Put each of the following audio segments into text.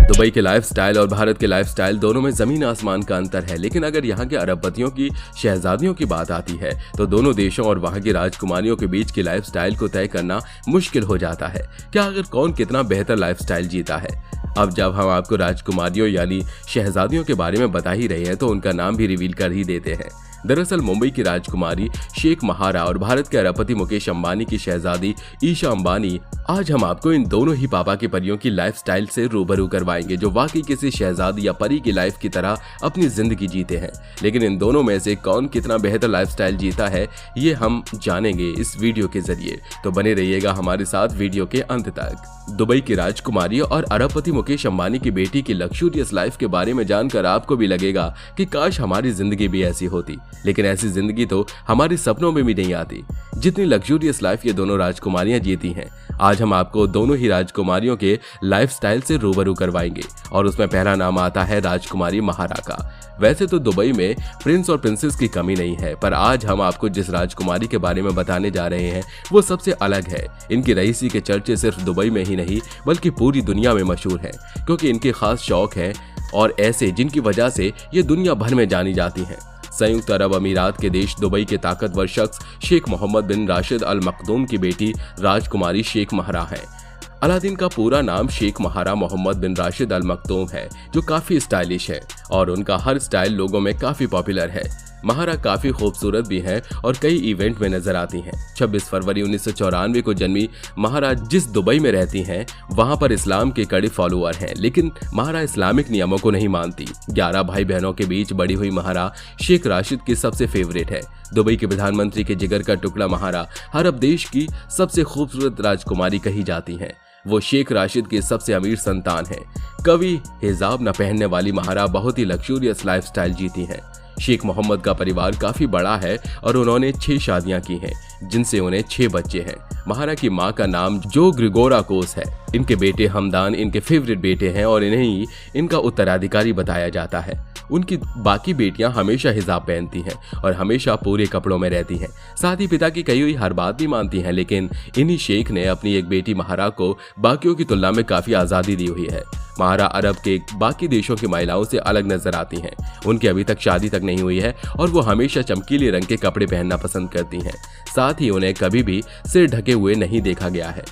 Dubai के lifestyle और भारत के लाइफस्टाइल दोनों में जमीन आसमान का अंतर है, लेकिन अगर यहाँ के अरबपतियों की शहजादियों की बात आती है तो दोनों देशों और वहाँ की राजकुमारियों के बीच के लाइफस्टाइल को तय करना मुश्किल हो जाता है। क्या अगर कौन कितना बेहतर लाइफस्टाइल जीता है। अब जब हम आपको राजकुमारियों यानी शहजादियों के बारे में बता ही रहे हैं तो उनका नाम भी रिवील कर ही देते हैं। दरअसल मुंबई की राजकुमारी शेख महारा और भारत के अरबपति मुकेश अंबानी की शहजादी ईशा अंबानी, आज हम आपको इन दोनों ही पापा की परियों की लाइफस्टाइल से रूबरू करवाएंगे जो वाकई किसी शहजादी या परी की लाइफ की तरह अपनी जिंदगी जीते हैं। लेकिन इन दोनों में से कौन कितना बेहतर लाइफस्टाइल जीता है ये हम जानेंगे इस वीडियो के जरिए, तो बने रहिएगा हमारे साथ वीडियो के अंत तक। दुबई की राजकुमारी और अरबपति मुकेश अंबानी की बेटी की लग्जूरियस लाइफ के बारे में जानकर आपको भी लगेगा कि काश हमारी जिंदगी भी ऐसी होती, लेकिन ऐसी जिंदगी तो हमारे सपनों में भी नहीं आती जितनी लग्जूरियस लाइफ ये दोनों राजकुमारियां जीती हैं। आज हम आपको दोनों ही राजकुमारियों के लाइफस्टाइल से रूबरू करवाएंगे और उसमें पहला नाम आता है राजकुमारी महारा का। वैसे तो दुबई में प्रिंस और प्रिंसेस की कमी नहीं है, पर आज हम आपको जिस राजकुमारी के बारे में बताने जा रहे हैं वो सबसे अलग है। इनकी रईसी के चर्चे सिर्फ दुबई में ही नहीं बल्कि पूरी दुनिया में मशहूर हैं, क्योंकि इनके खास शौक हैं और ऐसे जिनकी वजह से ये दुनिया भर में जानी जाती हैं। संयुक्त अरब अमीरात के देश दुबई के ताकतवर शख्स शेख मोहम्मद बिन राशिद अल मखदूम की बेटी राजकुमारी शेख महारा है। अलादीन का पूरा नाम शेख महारा मोहम्मद बिन राशिद अल मखदूम है, जो काफी स्टाइलिश है और उनका हर स्टाइल लोगों में काफी पॉपुलर है। महारा काफी खूबसूरत भी हैं और कई इवेंट में नजर आती हैं। 26 फरवरी 1994 को जन्मी महारा जिस दुबई में रहती हैं वहां पर इस्लाम के कड़े फॉलोअर हैं, लेकिन महारा इस्लामिक नियमों को नहीं मानती। 11 भाई बहनों के बीच बड़ी हुई महारा शेख राशिद की सबसे फेवरेट है। दुबई के प्रधानमंत्री के जिगर का टुकड़ा महारा अरब देश की सबसे खूबसूरत राजकुमारी कही जाती हैं। वो शेख राशिद की सबसे अमीर संतान है। कभी हिजाब न पहनने वाली महारा बहुत ही लग्जूरियस लाइफस्टाइल जीती हैं। शेख मोहम्मद का परिवार काफी बड़ा है और उन्होंने 6 शादियां की हैं, जिनसे उन्हें 6 बच्चे हैं। महारा की मां का नाम जो ग्रिगोराकोस है। इनके बेटे हमदान इनके फेवरेट बेटे हैं और इन्हें ही इनका उत्तराधिकारी बताया जाता है। उनकी बाकी बेटियां हमेशा हिजाब पहनती हैं और हमेशा पूरे कपड़ों में रहती हैं। साथ ही पिता की कही हुई हर बात भी मानती हैं, लेकिन इन्हीं शेख ने अपनी एक बेटी महारा को बाकियों की तुलना में काफी आजादी दी हुई है। महारा अरब के बाकी देशों की महिलाओं से अलग नजर आती हैं। उनकी अभी तक शादी तक नहीं हुई है और वो हमेशा चमकीले रंग के कपड़े पहनना पसंद करती हैं। साथ ही उन्हें कभी भी सिर ढके हुए नहीं देखा गया है।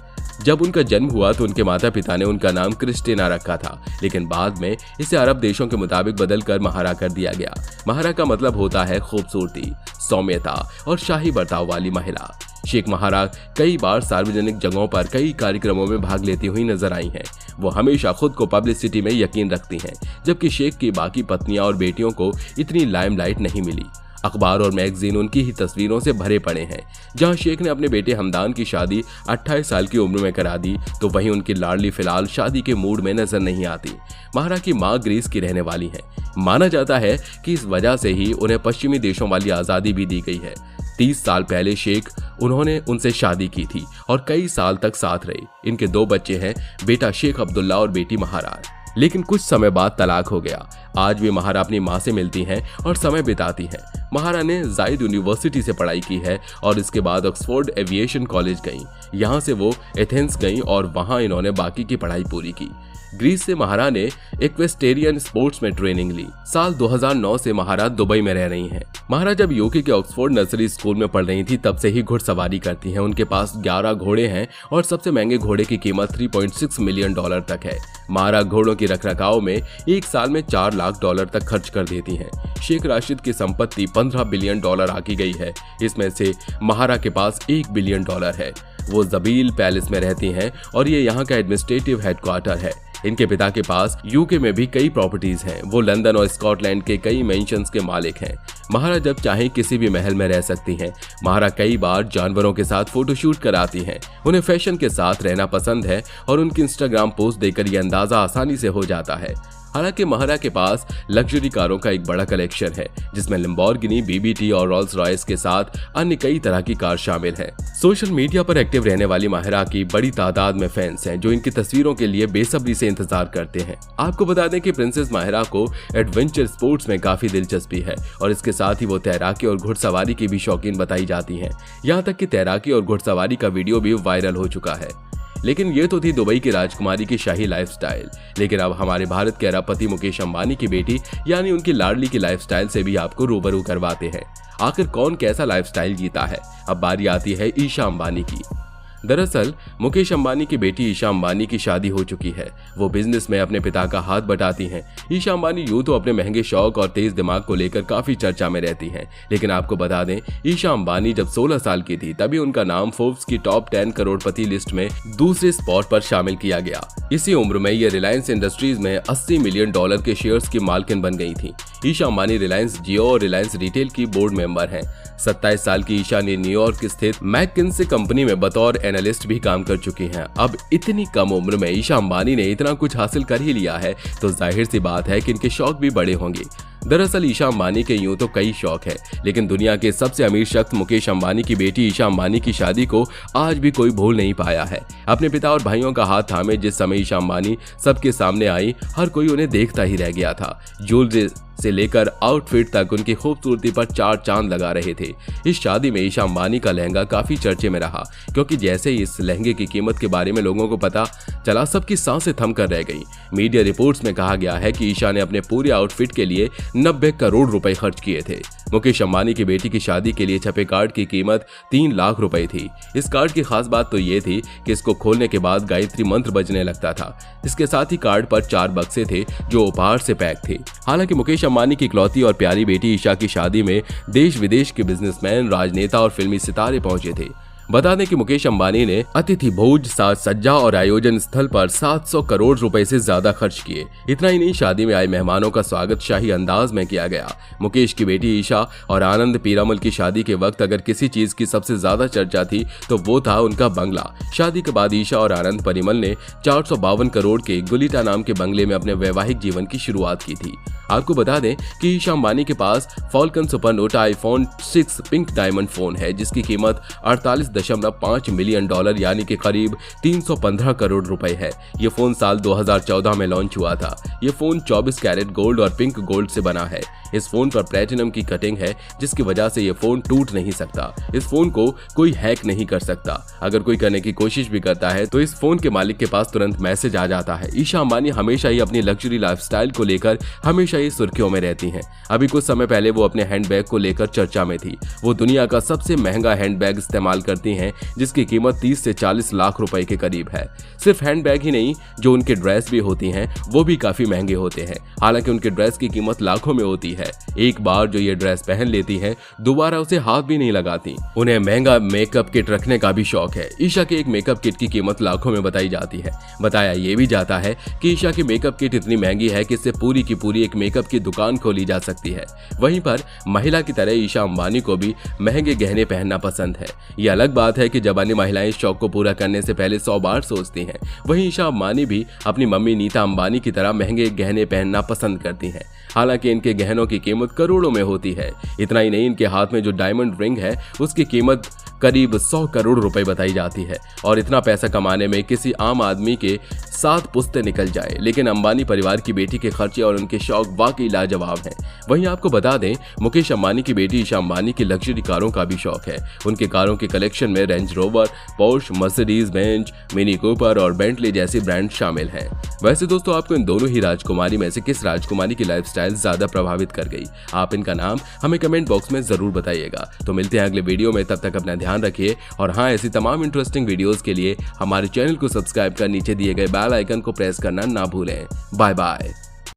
जब उनका जन्म हुआ तो उनके माता पिता ने उनका नाम क्रिस्टीना रखा था, लेकिन बाद में इसे अरब देशों के मुताबिक बदलकर महारा कर दिया गया। महारा का मतलब होता है खूबसूरती, सौम्यता और शाही बर्ताव वाली महिला। शेख महारा कई बार सार्वजनिक जगहों पर कई कार्यक्रमों में भाग लेती हुई नजर आई हैं। वो हमेशा खुद को पब्लिसिटी में यकीन रखती हैं, जबकि शेख की बाकी पत्नियां और बेटियों को इतनी लाइमलाइट नहीं मिली। अखबार और मैगजीन उनकी ही तस्वीरों से भरे पड़े हैं। जहां शेख ने अपने बेटे हमदान की शादी 28 साल की उम्र में करा दी, तो वहीं उनकी लाडली फिलहाल शादी के मूड में नजर नहीं आती। महारा की मां ग्रीस की रहने वाली है। माना जाता है कि इस वजह से ही उन्हें पश्चिमी देशों वाली आजादी भी दी गई है। 30 साल पहले शेख उन्होंने उनसे शादी की थी और कई साल तक साथ रही। इनके 2 बच्चे हैं, बेटा शेख अब्दुल्ला और बेटी महारा। लेकिन कुछ समय बाद तलाक हो गया। आज भी महारा अपनी मां से मिलती हैं और समय बिताती हैं। महारा ने जायद यूनिवर्सिटी से पढ़ाई की है और इसके बाद ऑक्सफोर्ड एविएशन कॉलेज गईं। यहां से वो एथेंस गईं और वहां इन्होंने बाकी की पढ़ाई पूरी की। ग्रीस से महारा ने इक्वेस्टेरियन स्पोर्ट्स में ट्रेनिंग ली। साल 2009 से महारा दुबई में रह रही हैं। महारा जब यूके के ऑक्सफोर्ड नर्सरी स्कूल में पढ़ रही थी तब से ही घुड़सवारी करती हैं। उनके पास 11 घोड़े हैं और सबसे महंगे घोड़े की कीमत $3.6 मिलियन तक है। महारा घोड़ों की रखरखाव में एक साल में $4 लाख तक खर्च कर देती हैं। शेख राशिद की संपत्ति $15 बिलियन आकी गई है। इसमें से महारा के पास $1 बिलियन है। वो जबील पैलेस में रहती हैं और ये यहाँ का एडमिनिस्ट्रेटिव हेडक्वार्टर है। इनके पिता के पास यूके में भी कई प्रॉपर्टीज हैं। वो लंदन और स्कॉटलैंड के कई मेंशंस के मालिक हैं। महारा जब चाहे किसी भी महल में रह सकती हैं। महारा कई बार जानवरों के साथ फोटोशूट कराती हैं। उन्हें फैशन के साथ रहना पसंद है और उनकी इंस्टाग्राम पोस्ट देखकर ये अंदाजा आसानी से हो जाता है। हालांकि महरा के पास लग्जरी कारों का एक बड़ा कलेक्शन है, जिसमें लैम्बोर्गिनी, बीबीटी और रोल्स रॉयस के साथ अन्य कई तरह की कार शामिल हैं। सोशल मीडिया पर एक्टिव रहने वाली महरा की बड़ी तादाद में फैंस हैं, जो इनकी तस्वीरों के लिए बेसब्री से इंतजार करते हैं। आपको बता दें कि प्रिंसेस महरा को एडवेंचर स्पोर्ट्स में काफी दिलचस्पी है और इसके साथ ही वो तैराकी और घुड़सवारी की भी शौकीन बताई जाती हैं। यहाँ तक कि तैराकी और घुड़सवारी का वीडियो भी वायरल हो चुका है। लेकिन ये तो थी दुबई की राजकुमारी की शाही लाइफस्टाइल। लेकिन अब हमारे भारत के अरबपति मुकेश अंबानी की बेटी यानी उनकी लाडली की लाइफस्टाइल से भी आपको रूबरू करवाते हैं। आखिर कौन कैसा लाइफस्टाइल जीता है? अब बारी आती है ईशा अंबानी की। दरअसल मुकेश अंबानी की बेटी ईशा अंबानी की शादी हो चुकी है। वो बिजनेस में अपने पिता का हाथ बटाती हैं। ईशा अंबानी यूं तो अपने महंगे शौक और तेज दिमाग को लेकर काफी चर्चा में रहती हैं, लेकिन आपको बता दें ईशा अंबानी जब 16 साल की थी तभी उनका नाम फोर्ब्स की टॉप 10 करोड़पति लिस्ट में दूसरे स्पॉट पर शामिल किया गया। इसी उम्र में ये रिलायंस इंडस्ट्रीज में $80 मिलियन के शेयर्स की मालकिन बन गई थी। ईशा अंबानी रिलायंस जियो और रिलायंस रिटेल की बोर्ड मेंबर हैं। 27 साल की ईशा ने न्यूयॉर्क स्थित मैकिन्से कंपनी में बतौर एनालिस्ट भी काम कर चुकी हैं। अब इतनी कम उम्र में ईशा अंबानी ने इतना कुछ हासिल कर ही लिया है तो जाहिर सी बात है कि इनके शौक भी बड़े होंगे। दरअसल ईशा अंबानी के यूं तो कई शौक है, लेकिन दुनिया के सबसे अमीर शख्स मुकेश अंबानी की बेटी ईशा अंबानी की शादी को आज भी कोई भूल नहीं पाया है। अपने पिता और भाइयों का हाथ थामे जिस समय ईशा अंबानी सबके सामने आई, हर कोई उन्हें देखता ही रह गया था। ज्वेलरी से लेकर आउटफिट तक उनकी खूबसूरती पर 4 चांद लगा रहे थे। इस शादी में ईशा अंबानी का लहंगा काफी चर्चे में रहा, क्योंकि जैसे ही इस लहंगे की कीमत के बारे में लोगों को पता चला, सबकी सांसें थम कर रह गई। मीडिया रिपोर्ट्स में कहा गया है कि ईशा ने अपने पूरे आउटफिट के लिए 90 करोड़ रुपए खर्च किए थे। मुकेश अंबानी की बेटी की शादी के लिए छपे कार्ड की कीमत 3 लाख रुपए थी। इस कार्ड की खास बात तो ये थी कि इसको खोलने के बाद गायत्री मंत्र बजने लगता था। इसके साथ ही कार्ड पर 4 बक्से थे जो उपहार से पैक थे। हालांकि मुकेश अंबानी की इकलौती और प्यारी बेटी ईशा की शादी में देश विदेश के बिजनेसमैन, राजनेता और फिल्मी सितारे पहुंचे थे। बता दें कि मुकेश अंबानी ने अतिथि भोज, साज सज्जा और आयोजन स्थल पर 700 करोड़ रुपए से ज्यादा खर्च किए। इतना ही नहीं, शादी में आए मेहमानों का स्वागत शाही अंदाज में किया गया। मुकेश की बेटी ईशा और आनंद पीरामल की शादी के वक्त अगर किसी चीज की सबसे ज्यादा चर्चा थी तो वो था उनका बंगला। शादी के बाद ईशा और आनंद पीरामल ने 452 करोड़ के गुलिटा नाम के बंगले में अपने वैवाहिक जीवन की शुरुआत की थी। आपको बता दें कि ईशा अंबानी के पास Falcon supernova iPhone 6 pink diamond phone है, जिसकी कीमत 48.5 मिलियन डॉलर यानी कि करीब 315 करोड़ रुपए है। ये फोन साल 2014 में लॉन्च हुआ था। ये फोन 24 कैरेट गोल्ड और पिंक गोल्ड से बना है। इस फोन पर प्लेटिनम की कटिंग है, जिसकी वजह से ये फोन टूट नहीं सकता। इस फोन को कोई हैक नहीं कर सकता। अगर कोई करने की कोशिश भी करता है तो इस फोन के मालिक के पास तुरंत मैसेज आ जाता है। ईशा अंबानी हमेशा ही अपनी लग्जरी लाइफस्टाइल को लेकर हमेशा ही सुर्खियों में रहती हैं। अभी कुछ समय पहले वो अपने हैंडबैग को लेकर चर्चा में थी। वो दुनिया का सबसे महंगा हैंडबैग इस्तेमाल करती हैं, जिसकी कीमत 30 से 40 लाख रुपए के करीब है। सिर्फ हैंडबैग ही नहीं, जो उनके ड्रेस भी होती हैं वो भी काफी महंगे होते हैं। हालांकि उनके ड्रेस की कीमत लाखों में होती है। एक बार जो ये ड्रेस पहन लेती हैं, दोबारा उसे हाथ भी नहीं लगाती। उन्हें महंगा मेकअप किट रखने का भी शौक है। ईशा के एक मेकअप किट की कीमत लाखों में बताई जाती है। बताया ये भी जाता है कि ईशा की मेकअप किट इतनी महंगी है कि इससे पूरी की पूरी एक मेकअप की दुकान खोली जा सकती है। वहीं पर महिला की तरह ईशा अंबानी को भी महंगे गहने पहनना पसंद है। ये अलग बात है कि जब अन्य महिलाएं इस शौक को पूरा करने से पहले 100 बार सोचती हैं, वहीं ईशा अंबानी भी अपनी मम्मी नीता अंबानी की तरह महंगे गहने पहनना पसंद करती हैं। हालांकि इनके गहनों की कीमत करोड़ों में होती है। इतना ही नहीं, इनके हाथ में जो डायमंड रिंग है उसकी कीमत करीब 100 करोड़ रुपए बताई जाती है। और इतना पैसा कमाने में किसी आम आदमी के 7 पुश्तें निकल जाए। लेकिन अंबानी परिवार की बेटी के खर्चे और उनके शौक वाकई लाजवाब हैं। वहीं आपको बता दें, मुकेश अंबानी की बेटी ईशा अंबानी की लग्जरी कारों का भी शौक है। उनके कारों के कलेक्शन में range rover, Porsche, Mercedes Benz, mini Cooper और बेंटली जैसी ब्रांड शामिल हैं। वैसे दोस्तों, आपको इन दोनों ही राजकुमारी में से किस राजकुमारी की लाइफस्टाइल ज्यादा प्रभावित कर गई? आप इनका नाम हमें कमेंट बॉक्स में जरूर बताइएगा। तो मिलते हैं अगले वीडियो में, तब तक अपना ध्यान रखिए। और हाँ, ऐसी तमाम इंटरेस्टिंग वीडियोस के लिए हमारे चैनल को सब्सक्राइब कर नीचे दिए गए बेल आइकन को प्रेस करना ना भूलें। Bye bye.